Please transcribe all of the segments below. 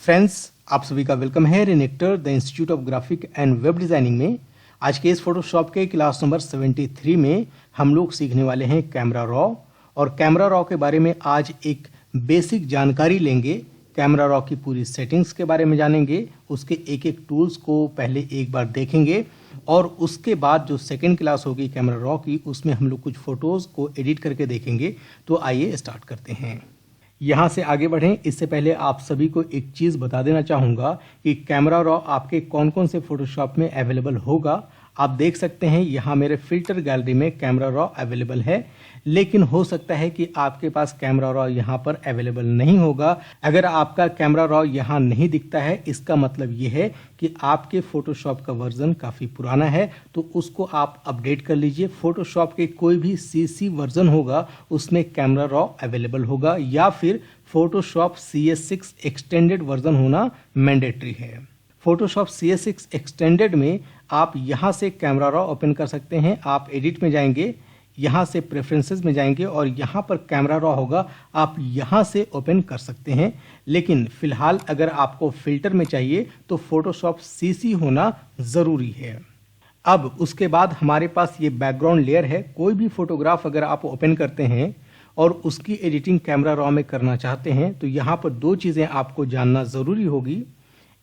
Friends, आप सभी का वेलकम है रेनेक्टर the institute of graphic and web designing में। आज के इस फोटोशॉप के क्लास नंबर 73 में हम लोग सीखने वाले हैं कैमरा रॉ। और कैमरा रॉ के बारे में आज एक बेसिक जानकारी लेंगे। कैमरा रॉ की पूरी सेटिंग्स के बारे में जानेंगे, उसके एक एक टूल्स को पहले एक बार देखेंगे और उसके बाद जो सेकंड क्लास होगी कैमरा रॉ की, उसमें हम लोग कुछ फोटोज़ को एडिट करके देखेंगे। तो आइए स्टार्ट करते हैं। यहाँ से आगे बढ़ें इससे पहले आप सभी को एक चीज़ बता देना चाहूँगा कि कैमरा रॉ आपके कौन कौन से फोटोशॉप में अवेलेबल होगा। आप देख सकते हैं यहाँ मेरे फिल्टर गैलरी में कैमरा रॉ अवेलेबल है, लेकिन हो सकता है कि आपके पास कैमरा रॉ यहाँ पर अवेलेबल नहीं होगा। अगर आपका कैमरा रॉ यहाँ नहीं दिखता है, इसका मतलब ये है कि आपके फोटोशॉप का वर्जन काफ़ी पुराना है, तो उसको आप अपडेट कर लीजिए। फोटोशॉप के कोई भी CC वर्जन होगा उसमें कैमरा रॉ अवेलेबल होगा, या फिर फोटोशॉप CS6 एक्सटेंडेड वर्जन होना मैंडेटरी है। फोटोशॉप CS6 एक्सटेंडेड में आप यहाँ से कैमरा रॉ ओपन कर सकते हैं। आप एडिट में जाएंगे, यहाँ से प्रेफरेंसेस में जाएंगे और यहाँ पर कैमरा रॉ होगा, आप यहाँ से ओपन कर सकते हैं। लेकिन फिलहाल अगर आपको फिल्टर में चाहिए तो फोटोशॉप CC होना ज़रूरी है। अब उसके बाद हमारे पास ये बैकग्राउंड लेयर है। कोई भी फोटोग्राफ अगर आप ओपन करते हैं और उसकी एडिटिंग कैमरा रॉ में करना चाहते हैं तो यहाँ पर दो चीज़ें आपको जानना ज़रूरी होगी।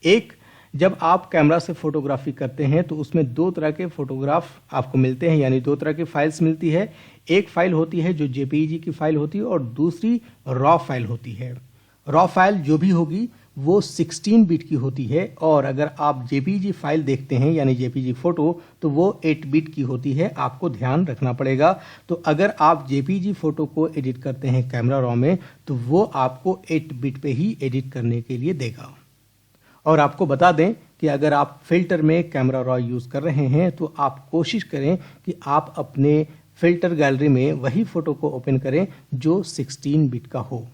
एक, जब आप कैमरा से फोटोग्राफी करते हैं तो उसमें दो तरह के फोटोग्राफ आपको मिलते हैं, यानी दो तरह की फाइल्स मिलती है। एक फाइल होती है जो JPEG की फाइल होती है और दूसरी रॉ फाइल होती है। रॉ फाइल जो भी होगी वो 16 बिट की होती है, और अगर आप JPEG फाइल देखते हैं यानी JPEG फोटो तो वो 8 बिट की होती है। आपको ध्यान रखना पड़ेगा। तो अगर आप JPEG फोटो को एडिट करते हैं कैमरा रॉ में तो वो आपको 8 बिट पे ही एडिट करने के लिए देगा। और आपको बता दें कि अगर आप फिल्टर में कैमरा रॉ यूज़ कर रहे हैं तो आप कोशिश करें कि आप अपने फिल्टर गैलरी में वही फ़ोटो को ओपन करें जो 16 बिट का हो।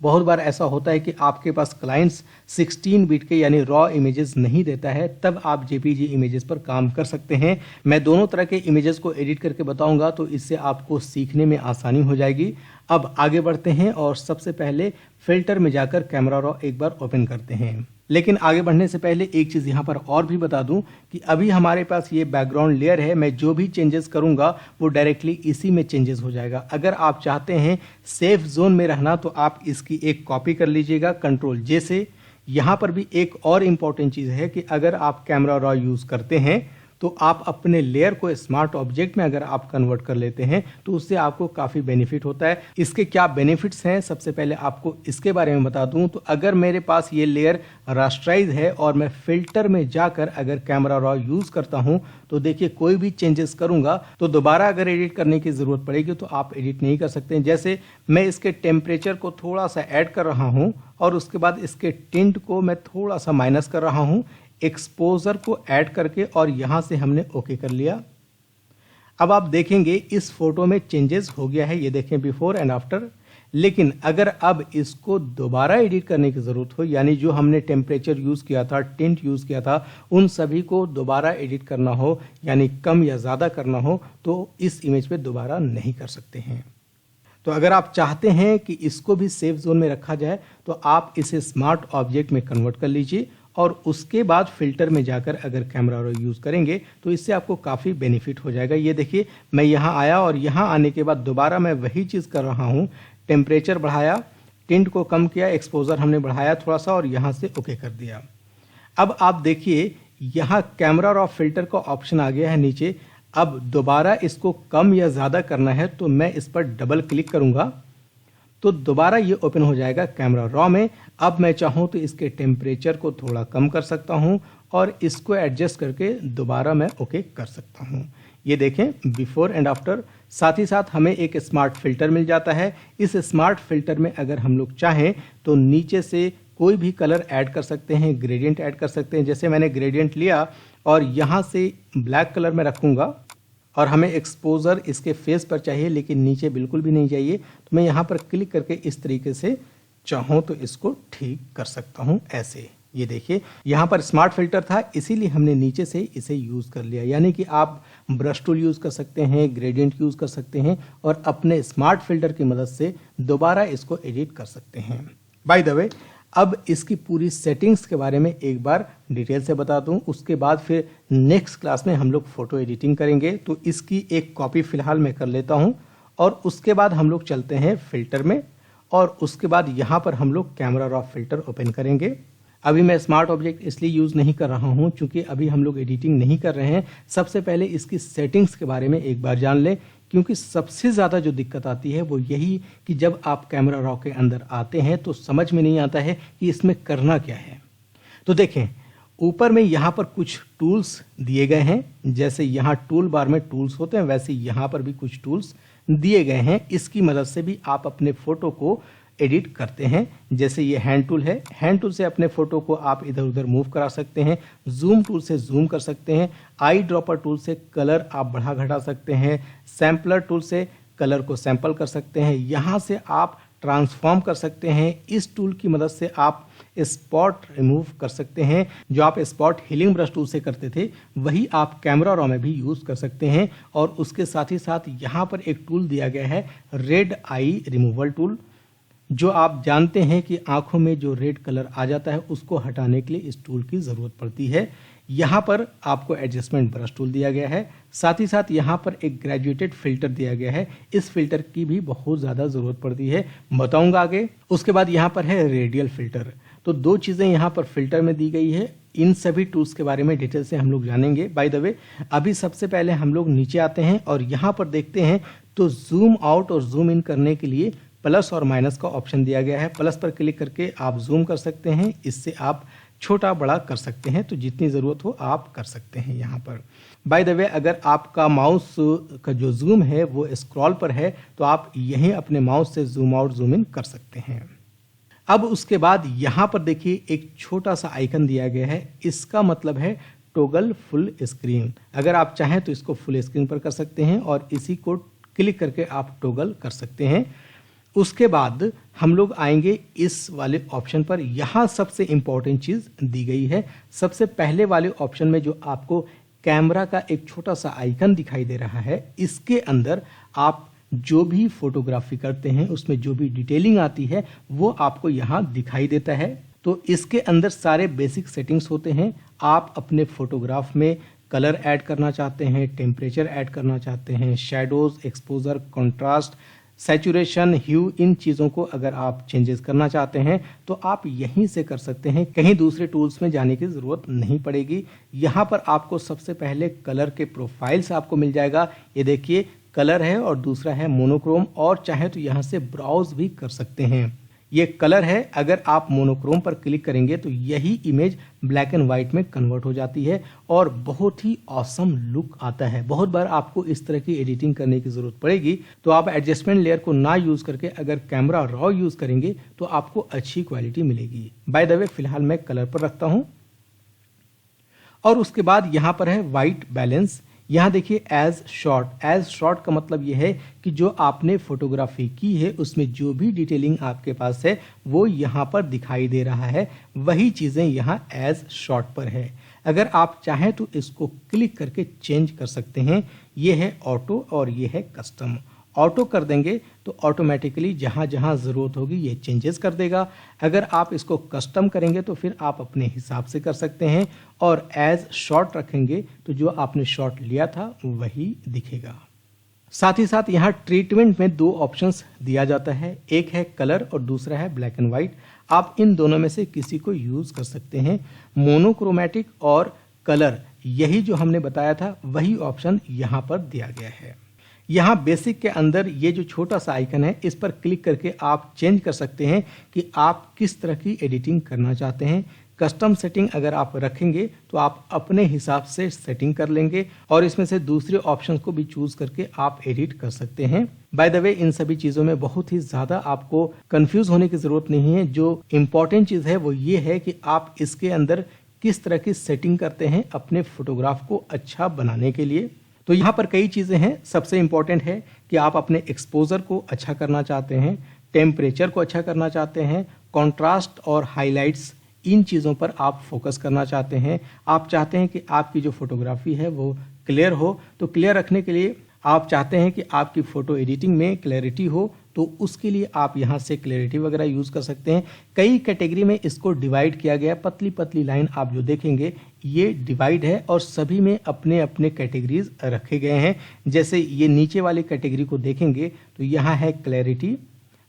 बहुत बार ऐसा होता है कि आपके पास क्लाइंट्स 16 बिट के यानी रॉ इमेजेस नहीं देता है, तब आप JPG इमेजेस पर काम कर सकते हैं। मैं दोनों तरह के इमेजेस को एडिट करके बताऊंगा, तो इससे आपको सीखने में आसानी हो जाएगी। अब आगे बढ़ते हैं और सबसे पहले फिल्टर में जाकर कैमरा रॉ एक बार ओपन करते हैं। लेकिन आगे बढ़ने से पहले एक चीज़ यहाँ पर और भी बता दूं कि अभी हमारे पास ये बैकग्राउंड लेयर है। मैं जो भी चेंजेस करूँगा वो डायरेक्टली इसी में चेंजेस हो जाएगा। अगर आप चाहते हैं सेफ जोन में रहना तो आप इसकी एक कॉपी कर लीजिएगा Ctrl+J से। यहाँ पर भी एक और इम्पॉर्टेंट चीज़ है कि अगर आप कैमरा रॉ यूज़ करते हैं तो आप अपने लेयर को स्मार्ट ऑब्जेक्ट में अगर आप कन्वर्ट कर लेते हैं तो उससे आपको काफ़ी बेनिफिट होता है। इसके क्या बेनिफिट्स हैं, सबसे पहले आपको इसके बारे में बता दूं। तो अगर मेरे पास ये लेयर रास्टराइज है और मैं फिल्टर में जाकर अगर कैमरा रॉ यूज़ करता हूं तो देखिए कोई भी चेंजेस करूंगा तो दोबारा अगर एडिट करने की ज़रूरत पड़ेगी तो आप एडिट नहीं कर सकते। जैसे मैं इसके टेम्परेचर को थोड़ा सा ऐड कर रहा हूँ और उसके बाद इसके टिंट को मैं थोड़ा सा माइनस कर रहा हूँ, एक्सपोजर को ऐड करके, और यहाँ से हमने ओके कर लिया। अब आप देखेंगे इस फोटो में चेंजेस हो गया है, ये देखें बिफोर एंड आफ्टर। लेकिन अगर अब इसको दोबारा एडिट करने की ज़रूरत हो, यानी जो हमने टेम्परेचर यूज़ किया था, टिंट यूज़ किया था, उन सभी को दोबारा एडिट करना हो यानी कम या ज़्यादा करना हो तो इस इमेज पे दोबारा नहीं कर सकते हैं। तो अगर आप चाहते हैं कि इसको भी सेफ जोन में रखा जाए तो आप इसे स्मार्ट ऑब्जेक्ट में कन्वर्ट कर लीजिए और उसके बाद फिल्टर में जाकर अगर कैमरा रॉ यूज़ करेंगे तो इससे आपको काफ़ी बेनिफिट हो जाएगा। ये देखिए मैं यहाँ आया और यहाँ आने के बाद दोबारा मैं वही चीज़ कर रहा हूँ। टेम्परेचर बढ़ाया, टिंट को कम किया, एक्सपोजर हमने बढ़ाया थोड़ा सा और यहाँ से ओके कर दिया। अब आप देखिए यहाँ कैमरा रॉ फिल्टर का ऑप्शन आ गया है नीचे। अब दोबारा इसको कम या ज़्यादा करना है तो मैं इस पर डबल क्लिक करूँगा तो दोबारा ये ओपन हो जाएगा कैमरा रॉ में। अब मैं चाहूँ तो इसके टेम्परेचर को थोड़ा कम कर सकता हूँ और इसको एडजस्ट करके दोबारा मैं ओके कर सकता हूँ। ये देखें बिफोर एंड आफ्टर। साथ ही साथ हमें एक स्मार्ट फिल्टर मिल जाता है। इस स्मार्ट फिल्टर में अगर हम लोग चाहें तो नीचे से कोई भी कलर ऐड कर सकते हैं, ग्रेडियंट ऐड कर सकते हैं। जैसे मैंने ग्रेडियंट लिया और यहाँ से ब्लैक कलर में रखूँगा और हमें एक्सपोजर इसके फेस पर चाहिए लेकिन नीचे बिल्कुल भी नहीं चाहिए, तो मैं यहाँ पर क्लिक करके इस तरीके से चाहूँ तो इसको ठीक कर सकता हूँ ऐसे। ये देखिए यहाँ पर स्मार्ट फिल्टर था इसीलिए हमने नीचे से इसे यूज़ कर लिया। यानी कि आप ब्रश टूल यूज़ कर सकते हैं, ग्रेडियंट यूज़ कर सकते हैं और अपने स्मार्ट फिल्टर की मदद से दोबारा इसको एडिट कर सकते हैं। बाय द वे अब इसकी पूरी सेटिंग्स के बारे में एक बार डिटेल से बता दूं, उसके बाद फिर नेक्स्ट क्लास में हम लोग फोटो एडिटिंग करेंगे। तो इसकी एक कॉपी फिलहाल मैं कर लेता हूं और उसके बाद हम लोग चलते हैं फिल्टर में और उसके बाद यहाँ पर हम लोग कैमरा रॉ फिल्टर ओपन करेंगे। अभी मैं स्मार्ट ऑब्जेक्ट इसलिए यूज़ नहीं कर रहा हूँ क्योंकि अभी हम लोग एडिटिंग नहीं कर रहे हैं। सबसे पहले इसकी सेटिंग्स के बारे में एक बार जान लें, क्योंकि सबसे ज़्यादा जो दिक्कत आती है वो यही कि जब आप कैमरा रॉ के अंदर आते हैं तो समझ में नहीं आता है कि इसमें करना क्या है। तो देखें, ऊपर में यहाँ पर कुछ टूल्स दिए गए हैं, जैसे यहाँ टूल बार में टूल्स होते हैं वैसे यहाँ पर भी कुछ टूल्स दिए गए हैं। इसकी मदद से भी आप अपने फ़ोटो को एडिट करते हैं। जैसे ये हैंड टूल है, हैंड टूल से अपने फ़ोटो को आप इधर उधर मूव करा सकते हैं। जूम टूल से जूम कर सकते हैं। आई ड्रॉपर टूल से कलर आप बढ़ा घटा सकते हैं। सैम्पलर टूल से कलर को सैंपल कर सकते हैं। यहाँ से आप ट्रांसफॉर्म कर सकते हैं। इस टूल की मदद से आप स्पॉट रिमूव कर सकते हैं। जो आप स्पॉट हीलिंग ब्रश टूल से करते थे वही आप कैमरा रॉ में भी यूज़ कर सकते हैं। और उसके साथ ही साथ यहाँ पर एक टूल दिया गया है रेड आई रिमूवल टूल, जो आप जानते हैं कि आंखों में जो रेड कलर आ जाता है उसको हटाने के लिए इस टूल की ज़रूरत पड़ती है। यहाँ पर आपको एडजस्टमेंट ब्रश टूल दिया गया है। साथ ही साथ यहाँ पर एक ग्रेजुएटेड फिल्टर दिया गया है। इस फिल्टर की भी बहुत ज़्यादा ज़रूरत पड़ती है, बताऊंगा आगे। उसके बाद यहाँ पर है रेडियल फिल्टर। तो दो चीज़ें यहाँ पर फिल्टर में दी गई है। इन सभी टूल्स के बारे में डिटेल से हम लोग जानेंगे। बाय द वे, अभी सबसे पहले हम लोग नीचे आते हैं और यहाँ पर देखते हैं तो जूम आउट और जूम इन करने के लिए प्लस और माइनस का ऑप्शन दिया गया है। प्लस पर क्लिक करके आप जूम कर सकते हैं, इससे आप छोटा बड़ा कर सकते हैं। तो जितनी ज़रूरत हो आप कर सकते हैं यहाँ पर। बाय द वे, अगर आपका माउस का जो जूम है वो स्क्रॉल पर है तो आप यहीं अपने माउस से जूम आउट जूम इन कर सकते हैं। अब उसके बाद यहाँ पर देखिए एक छोटा सा आइकन दिया गया है। इसका मतलब है टॉगल फुल स्क्रीन। अगर आप चाहें तो इसको फुल स्क्रीन पर कर सकते हैं और इसी को क्लिक करके आप टॉगल कर सकते हैं। उसके बाद हम लोग आएंगे इस वाले ऑप्शन पर। यहाँ सबसे इम्पॉर्टेंट चीज़ दी गई है। सबसे पहले वाले ऑप्शन में जो आपको कैमरा का एक छोटा सा आइकन दिखाई दे रहा है, इसके अंदर आप जो भी फोटोग्राफी करते हैं उसमें जो भी डिटेलिंग आती है वो आपको यहाँ दिखाई देता है। तो इसके अंदर सारे बेसिक सेटिंग्स होते हैं। आप अपने फोटोग्राफ में कलर ऐड करना चाहते हैं, टेम्परेचर ऐड करना चाहते हैं, शेडोज, एक्सपोजर, कंट्रास्ट, सैचुरेशन, ह्यू, इन चीज़ों को अगर आप चेंजेस करना चाहते हैं तो आप यहीं से कर सकते हैं। कहीं दूसरे टूल्स में जाने की ज़रूरत नहीं पड़ेगी। यहाँ पर आपको सबसे पहले कलर के प्रोफाइल्स आपको मिल जाएगा। ये देखिए कलर है और दूसरा है मोनोक्रोम, और चाहे तो यहाँ से ब्राउज भी कर सकते हैं। ये कलर है, अगर आप मोनोक्रोम पर क्लिक करेंगे तो यही इमेज ब्लैक एंड वाइट में कन्वर्ट हो जाती है और बहुत ही ऑसम लुक आता है। बहुत बार आपको इस तरह की एडिटिंग करने की ज़रूरत पड़ेगी तो आप एडजस्टमेंट लेयर को ना यूज़ करके अगर कैमरा रॉ यूज़ करेंगे तो आपको अच्छी क्वालिटी मिलेगी। बाय द वे, फिलहाल मैं कलर पर रखता हूँ। और उसके बाद यहाँ पर है वाइट बैलेंस। यहाँ देखिए एज शॉट का मतलब ये है कि जो आपने फोटोग्राफी की है उसमें जो भी डिटेलिंग आपके पास है वो यहाँ पर दिखाई दे रहा है, वही चीज़ें यहाँ एज शॉट पर है। अगर आप चाहें तो इसको क्लिक करके चेंज कर सकते हैं। ये है ऑटो और ये है कस्टम। ऑटो कर देंगे तो ऑटोमेटिकली जहाँ जहाँ ज़रूरत होगी ये चेंजेस कर देगा। अगर आप इसको कस्टम करेंगे तो फिर आप अपने हिसाब से कर सकते हैं। और एज शॉट रखेंगे तो जो आपने शॉट लिया था वही दिखेगा। साथ ही साथ यहाँ ट्रीटमेंट में दो ऑप्शंस दिया जाता है, एक है कलर और दूसरा है ब्लैक एंड वाइट। आप इन दोनों में से किसी को यूज़ कर सकते हैं। मोनोक्रोमैटिक और कलर, यही जो हमने बताया था वही ऑप्शन यहाँ पर दिया गया है। यहाँ बेसिक के अंदर ये जो छोटा सा आइकन है इस पर क्लिक करके आप चेंज कर सकते हैं कि आप किस तरह की एडिटिंग करना चाहते हैं। कस्टम सेटिंग अगर आप रखेंगे तो आप अपने हिसाब से सेटिंग कर लेंगे और इसमें से दूसरे ऑप्शन को भी चूज करके आप एडिट कर सकते हैं। बाय द वे, इन सभी चीज़ों में बहुत ही ज़्यादा आपको कंफ्यूज होने की ज़रूरत नहीं है। जो इम्पॉर्टेंट चीज़ है वो ये है कि आप इसके अंदर किस तरह की सेटिंग करते हैं अपने फोटोग्राफ को अच्छा बनाने के लिए। तो यहाँ पर कई चीज़ें हैं। सबसे इम्पॉर्टेंट है कि आप अपने एक्सपोजर को अच्छा करना चाहते हैं, टेम्परेचर को अच्छा करना चाहते हैं, कॉन्ट्रास्ट और हाइलाइट्स, इन चीज़ों पर आप फोकस करना चाहते हैं। आप चाहते हैं कि आपकी जो फोटोग्राफी है वो क्लियर हो, तो क्लियर रखने के लिए आप चाहते हैं कि आपकी फ़ोटो एडिटिंग में क्लैरिटी हो, तो उसके लिए आप यहाँ से क्लैरिटी वगैरह यूज़ कर सकते हैं। कई कैटेगरी में इसको डिवाइड किया गया है। पतली पतली लाइन आप जो देखेंगे ये डिवाइड है और सभी में अपने अपने कैटेगरीज रखे गए हैं। जैसे ये नीचे वाली कैटेगरी को देखेंगे तो यहाँ है क्लैरिटी,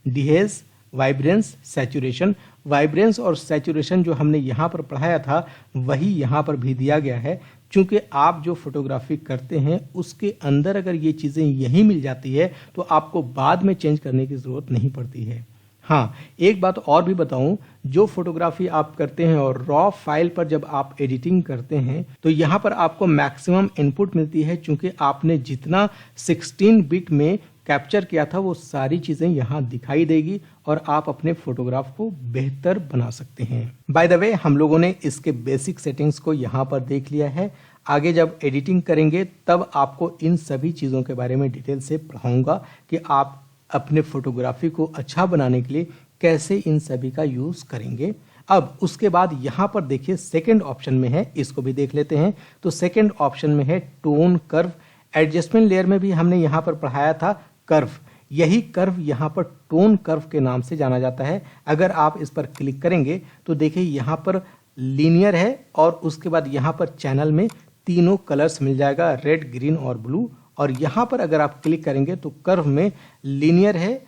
डिहेज, वाइब्रेंस, सैचुरेशन। वाइब्रेंस और सैचुरेशन जो हमने यहाँ पर पढ़ाया था वही यहाँ पर भी दिया गया है। चूंकि आप जो फोटोग्राफी करते हैं उसके अंदर अगर ये चीज़ें यहीं मिल जाती है तो आपको बाद में चेंज करने की ज़रूरत नहीं पड़ती है। हाँ, एक बात और भी बताऊं, जो फोटोग्राफी आप करते हैं और रॉ फाइल पर जब आप एडिटिंग करते हैं तो यहाँ पर आपको मैक्सिमम इनपुट मिलती है। चूंकि आपने जितना 16 बिट में कैप्चर किया था वो सारी चीज़ें यहाँ दिखाई देगी और आप अपने फोटोग्राफ को बेहतर बना सकते हैं। बाय द वे, हम लोगों ने इसके बेसिक सेटिंग्स को यहाँ पर देख लिया है। आगे जब एडिटिंग करेंगे तब आपको इन सभी चीज़ों के बारे में डिटेल से पढ़ाऊंगा कि आप अपने फोटोग्राफी को अच्छा बनाने के लिए कैसे इन सभी का यूज़ करेंगे। अब उसके बाद यहाँ पर देखिए सेकंड ऑप्शन में है, इसको भी देख लेते हैं। तो सेकंड ऑप्शन में है टोन कर्व। एडजस्टमेंट लेयर में भी हमने यहाँ पर पढ़ाया था कर्व। यही कर्व यहाँ पर टोन कर्व के नाम से जाना जाता है। अगर आप इस पर क्लिक करेंगे तो देखिए यहाँ पर लीनियर है और उसके बाद यहाँ पर चैनल में तीनों कलर्स मिल जाएगा, रेड, ग्रीन और ब्लू। और यहाँ पर अगर आप क्लिक करेंगे तो कर्व में लीनियर है,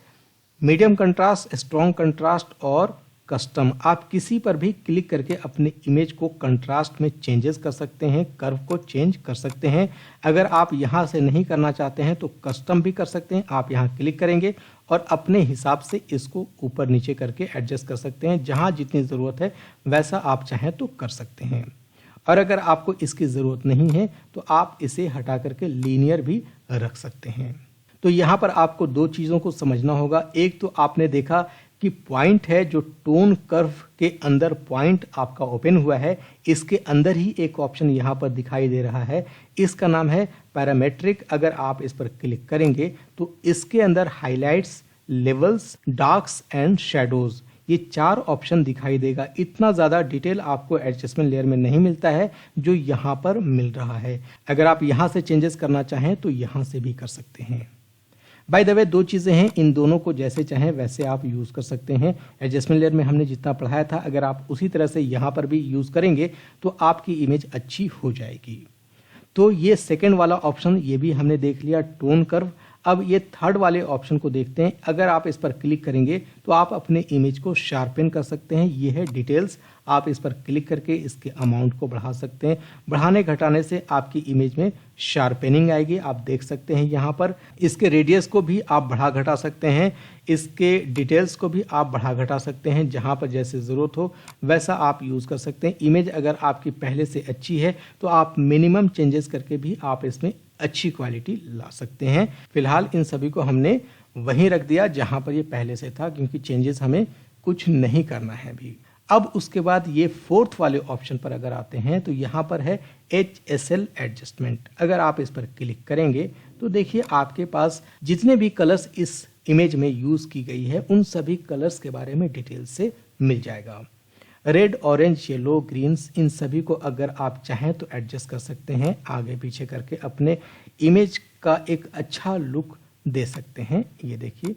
मीडियम कंट्रास्ट, स्ट्रॉन्ग कंट्रास्ट और कस्टम। आप किसी पर भी क्लिक करके अपने इमेज को कंट्रास्ट में चेंजेस कर सकते हैं, कर्व को चेंज कर सकते हैं। अगर आप यहाँ से नहीं करना चाहते हैं तो कस्टम भी कर सकते हैं। आप यहाँ क्लिक करेंगे और अपने हिसाब से इसको ऊपर नीचे करके एडजस्ट कर सकते हैं। जहाँ जितनी ज़रूरत है वैसा आप चाहें तो कर सकते हैं। और अगर आपको इसकी ज़रूरत नहीं है तो आप इसे हटा करके लीनियर भी रख सकते हैं। तो यहाँ पर आपको दो चीज़ों को समझना होगा। एक तो आपने देखा कि पॉइंट है, जो टोन कर्व के अंदर पॉइंट आपका ओपन हुआ है, इसके अंदर ही एक ऑप्शन यहाँ पर दिखाई दे रहा है। इसका नाम है पैरामेट्रिक। अगर आप इस पर क्लिक करेंगे तो इसके अंदर हाइलाइट्स, लेवल्स, डार्क्स एंड शैडोज, ये 4 ऑप्शन दिखाई देगा। इतना ज़्यादा डिटेल आपको एडजस्टमेंट लेयर में नहीं मिलता है जो यहाँ पर मिल रहा है। अगर आप यहाँ से चेंजेस करना चाहें तो यहाँ से भी कर सकते हैं। बाय द वे, 2 चीज़ें हैं, इन दोनों को जैसे चाहें वैसे आप यूज़ कर सकते हैं। एडजस्टमेंट लेयर में हमने जितना पढ़ाया था अगर आप उसी तरह से यहाँ पर भी यूज़ करेंगे तो आपकी इमेज अच्छी हो जाएगी। तो ये सेकंड वाला ऑप्शन ये भी हमने देख लिया, टोन कर्व। अब ये थर्ड वाले ऑप्शन को देखते हैं। अगर आप इस पर क्लिक करेंगे तो आप अपने इमेज को शार्पन कर सकते हैं। ये है डिटेल्स। आप इस पर क्लिक करके इसके अमाउंट को बढ़ा सकते हैं। बढ़ाने घटाने से आपकी इमेज में शार्पनिंग आएगी। आप देख सकते हैं यहाँ पर इसके रेडियस को भी आप बढ़ा घटा सकते हैं, इसके डिटेल्स को भी आप बढ़ा घटा सकते हैं। जहाँ पर जैसे ज़रूरत हो वैसा आप यूज़ कर सकते हैं। इमेज अगर आपकी पहले से अच्छी है तो आप मिनिमम चेंजेस करके भी आप इसमें अच्छी क्वालिटी ला सकते हैं। फिलहाल इन सभी को हमने वहीं रख दिया जहाँ पर ये पहले से था, क्योंकि चेंजेस हमें कुछ नहीं करना है अभी। अब उसके बाद ये फोर्थ वाले ऑप्शन पर अगर आते हैं तो यहाँ पर है HSL एडजस्टमेंट। अगर आप इस पर क्लिक करेंगे तो देखिए आपके पास जितने भी कलर्स इस इमेज में यूज़ की गई है उन सभी कलर्स के बारे में डिटेल से मिल जाएगा। रेड, ऑरेंज, येलो, ग्रीन्स, इन सभी को अगर आप चाहें तो एडजस्ट कर सकते हैं, आगे पीछे करके अपने इमेज का एक अच्छा लुक दे सकते हैं। ये देखिए,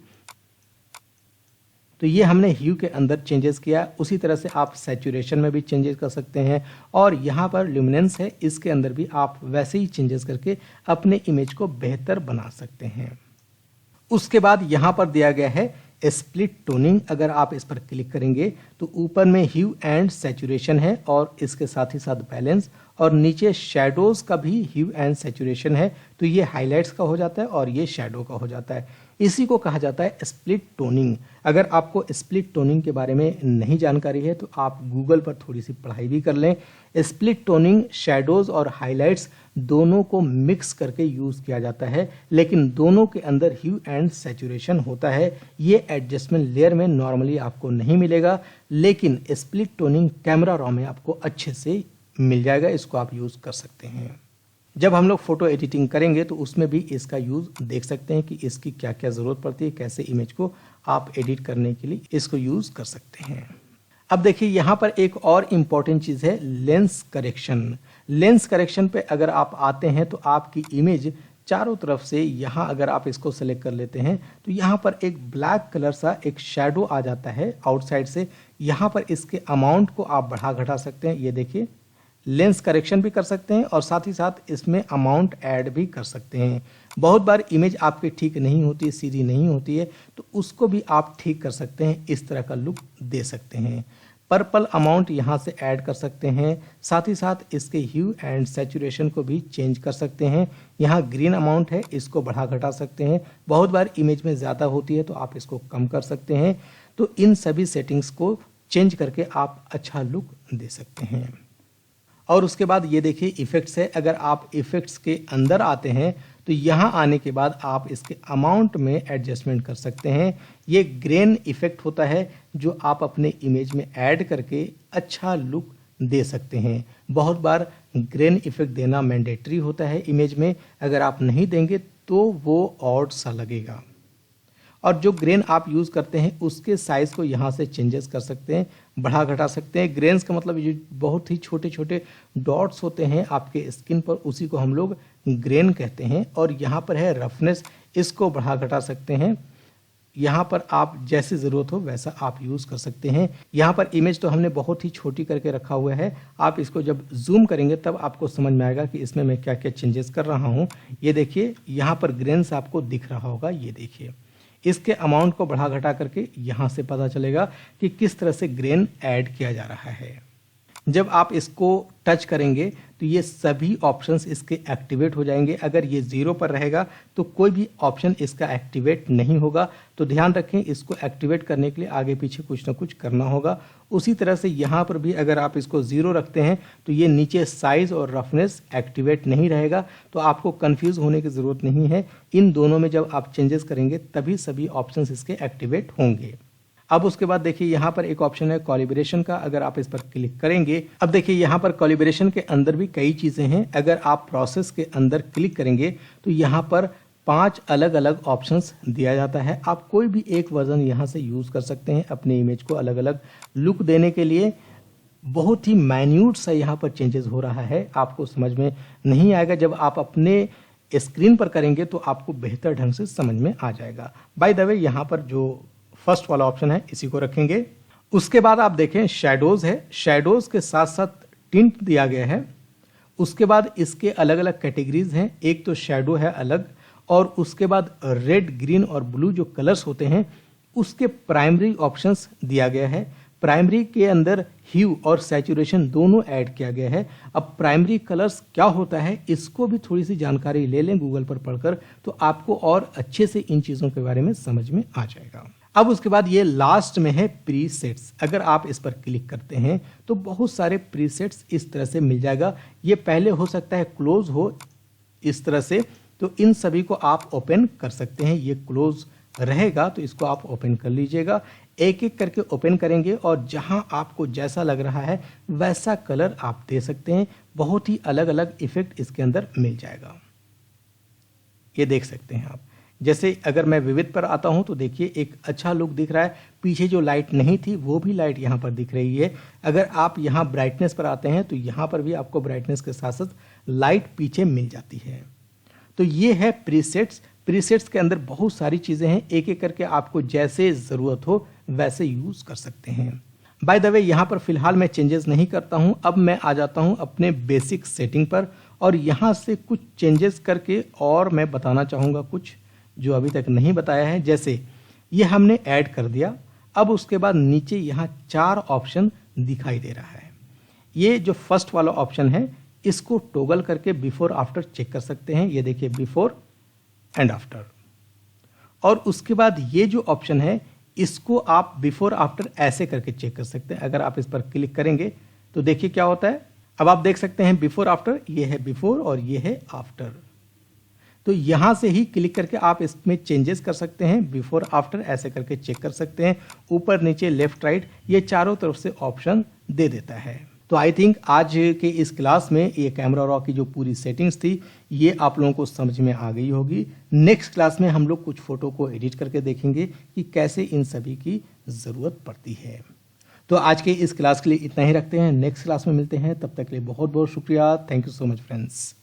तो ये हमने ह्यू के अंदर चेंजेस किया। उसी तरह से आप सैचुरेशन में भी चेंजेस कर सकते हैं और यहाँ पर ल्यूमिनेंस है, इसके अंदर भी आप वैसे ही चेंजेस करके अपने इमेज को बेहतर बना सकते हैं। उसके बाद यहाँ पर दिया गया है स्प्लिट टोनिंग। अगर आप इस पर क्लिक करेंगे तो ऊपर में ह्यू एंड सैचुरेशन है और इसके साथ ही साथ बैलेंस, और नीचे शैडोज का भी ह्यू एंड सैचुरेशन है। तो ये हाइलाइट्स का हो जाता है और ये शैडो का हो जाता है। इसी को कहा जाता है स्प्लिट टोनिंग। अगर आपको स्प्लिट टोनिंग के बारे में नहीं जानकारी है तो आप गूगल पर थोड़ी सी पढ़ाई भी कर लें। स्प्लिट टोनिंग शैडोज और हाइलाइट्स दोनों को मिक्स करके यूज़ किया जाता है, लेकिन दोनों के अंदर ह्यू एंड सैचुरेशन होता है। ये एडजस्टमेंट लेयर में नॉर्मली आपको नहीं मिलेगा, लेकिन स्प्लिट टोनिंग कैमरा रॉ में आपको अच्छे से मिल जाएगा। इसको आप यूज़ कर सकते हैं। जब हम लोग फोटो एडिटिंग करेंगे तो उसमें भी इसका यूज़ देख सकते हैं कि इसकी क्या क्या ज़रूरत पड़ती है, कैसे इमेज को आप एडिट करने के लिए इसको यूज़ कर सकते हैं। अब देखिए यहाँ पर एक और इम्पॉर्टेंट चीज़ है लेंस करेक्शन। लेंस करेक्शन पे अगर आप आते हैं तो आपकी इमेज चारों तरफ से यहाँ अगर आप इसको सेलेक्ट कर लेते हैं तो यहाँ पर एक ब्लैक कलर सा एक शैडो आ जाता है आउटसाइड से। यहाँ पर इसके अमाउंट को आप बढ़ा घटा सकते हैं, ये देखिए लेंस करेक्शन भी कर सकते हैं और साथ ही साथ इसमें अमाउंट ऐड भी कर सकते हैं। बहुत बार इमेज आपकी ठीक नहीं होती है, सीधी नहीं होती है, तो उसको भी आप ठीक कर सकते हैं, इस तरह का लुक दे सकते हैं। पर्पल अमाउंट यहाँ से ऐड कर सकते हैं, साथ ही साथ इसके ह्यू एंड सैचुरेशन को भी चेंज कर सकते हैं। यहाँ ग्रीन अमाउंट है, इसको बढ़ा घटा सकते हैं। बहुत बार इमेज में ज़्यादा होती है तो आप इसको कम कर सकते हैं। तो इन सभी सेटिंग्स को चेंज करके आप अच्छा लुक दे सकते हैं। और उसके बाद ये देखिए इफ़ेक्ट्स है। अगर आप इफ़ेक्ट्स के अंदर आते हैं तो यहाँ आने के बाद आप इसके अमाउंट में एडजस्टमेंट कर सकते हैं। ये ग्रेन इफ़ेक्ट होता है जो आप अपने इमेज में ऐड करके अच्छा लुक दे सकते हैं। बहुत बार ग्रेन इफ़ेक्ट देना मैंडेटरी होता है इमेज में, अगर आप नहीं देंगे तो वो ऑड सा लगेगा। और जो ग्रेन आप यूज़ करते हैं उसके साइज़ को यहाँ से चेंजेस कर सकते हैं, बढ़ा घटा सकते हैं। ग्रेन्स का मतलब ये बहुत ही छोटे छोटे डॉट्स होते हैं आपके स्किन पर, उसी को हम लोग ग्रेन कहते हैं। और यहाँ पर है रफनेस, इसको बढ़ा घटा सकते हैं। यहाँ पर आप जैसी ज़रूरत हो वैसा आप यूज़ कर सकते हैं। यहाँ पर इमेज तो हमने बहुत ही छोटी करके रखा हुआ है, आप इसको जब जूम करेंगे तब आपको समझ में आएगा कि इसमें मैं क्या क्या चेंजेस कर रहा हूँ। ये देखिए यहाँ पर ग्रेन्स आपको दिख रहा होगा, ये देखिए। इसके अमाउंट को बढ़ा घटा करके यहाँ से पता चलेगा कि किस तरह से ग्रेन ऐड किया जा रहा है। जब आप इसको टच करेंगे तो ये सभी ऑप्शंस इसके एक्टिवेट हो जाएंगे। अगर ये 0 पर रहेगा तो कोई भी ऑप्शन इसका एक्टिवेट नहीं होगा। तो ध्यान रखें, इसको एक्टिवेट करने के लिए आगे पीछे कुछ ना कुछ करना होगा। उसी तरह से यहाँ पर भी अगर आप इसको 0 रखते हैं तो ये नीचे साइज और रफनेस एक्टिवेट नहीं रहेगा। तो आपको कंफ्यूज होने की ज़रूरत नहीं है। इन दोनों में जब आप चेंजेस करेंगे तभी सभी ऑप्शंस इसके एक्टिवेट होंगे। अब उसके बाद देखिए यहाँ पर एक ऑप्शन है कॉलिब्रेशन का, अगर आप इस पर क्लिक करेंगे। अब देखिए यहाँ पर कॉलिब्रेशन के अंदर भी कई चीज़ें हैं। अगर आप प्रोसेस के अंदर क्लिक करेंगे तो यहाँ पर 5 अलग अलग ऑप्शंस दिया जाता है। आप कोई भी एक वर्जन यहाँ से यूज़ कर सकते हैं अपने इमेज को अलग अलग लुक देने के लिए। बहुत ही माइन्यूट सा यहाँ पर चेंजेस हो रहा है, आपको समझ में नहीं आएगा। जब आप अपने स्क्रीन पर करेंगे तो आपको बेहतर ढंग से समझ में आ जाएगा। बाय द वे यहाँ पर जो फर्स्ट वाला ऑप्शन है इसी को रखेंगे। उसके बाद आप देखें शैडोज है, शैडोज के साथ साथ टिंट दिया गया है। उसके बाद इसके अलग अलग कैटेगरीज हैं, एक तो शैडो है अलग, और उसके बाद रेड, ग्रीन और ब्लू जो कलर्स होते हैं उसके प्राइमरी ऑप्शंस दिया गया है। प्राइमरी के अंदर ह्यू और सैचुरेशन दोनों ऐड किया गया है। अब प्राइमरी कलर्स क्या होता है इसको भी थोड़ी सी जानकारी ले लें गूगल पर पढ़कर, तो आपको और अच्छे से इन चीज़ों के बारे में समझ में आ जाएगा। अब उसके बाद ये लास्ट में है प्रीसेट्स। अगर आप इस पर क्लिक करते हैं तो बहुत सारे प्रीसेट्स इस तरह से मिल जाएगा। ये पहले हो सकता है क्लोज हो इस तरह से, तो इन सभी को आप ओपन कर सकते हैं। ये क्लोज रहेगा तो इसको आप ओपन कर लीजिएगा। एक एक करके ओपन करेंगे और जहां आपको जैसा लग रहा है वैसा कलर आप दे सकते हैं। बहुत ही अलग अलग इफेक्ट इसके अंदर मिल जाएगा, ये देख सकते हैं आप। जैसे अगर मैं विविध पर आता हूं तो देखिए एक अच्छा लुक दिख रहा है। पीछे जो लाइट नहीं थी वो भी लाइट यहाँ पर दिख रही है। अगर आप यहाँ ब्राइटनेस पर आते हैं तो यहाँ पर भी आपको ब्राइटनेस के साथ साथ लाइट पीछे मिल जाती है। तो ये है प्रीसेट्स। प्रीसेट्स के अंदर बहुत सारी चीज़ें हैं, एक एक करके आपको जैसे ज़रूरत हो वैसे यूज़ कर सकते हैं। बाय द वे यहाँ पर फिलहाल मैं चेंजेस नहीं करता हूँ। अब मैं आ जाता हूँ अपने बेसिक सेटिंग पर और यहाँ से कुछ चेंजेस करके और मैं बताना चाहूँगा कुछ जो अभी तक नहीं बताया है। जैसे ये हमने ऐड कर दिया। अब उसके बाद नीचे यहाँ 4 ऑप्शन दिखाई दे रहा है। ये जो फर्स्ट वाला ऑप्शन है इसको टॉगल करके बिफोर आफ्टर चेक कर सकते हैं। ये देखिए बिफोर एंड आफ्टर। और उसके बाद ये जो ऑप्शन है इसको आप बिफोर आफ्टर ऐसे करके चेक कर सकते हैं। अगर आप इस पर क्लिक करेंगे तो देखिए क्या होता है। अब आप देख सकते हैं बिफोर आफ्टर, ये है बिफोर और ये है आफ्टर। तो यहां से ही क्लिक करके आप इसमें चेंजेस कर सकते हैं। बिफोर आफ्टर ऐसे करके चेक कर सकते हैं। ऊपर नीचे लेफ्ट राइट ये चारों तरफ से ऑप्शन दे देता है। तो आई थिंक आज के इस क्लास में ये कैमरा रॉ की जो पूरी सेटिंग्स थी ये आप लोगों को समझ में आ गई होगी। नेक्स्ट क्लास में हम लोग कुछ फोटो को एडिट करके देखेंगे कि कैसे इन सभी की ज़रूरत पड़ती है। तो आज के इस क्लास के लिए इतना ही रखते हैं। नेक्स्ट क्लास में मिलते हैं, तब तक के लिए बहुत बहुत शुक्रिया। Thank you so much friends.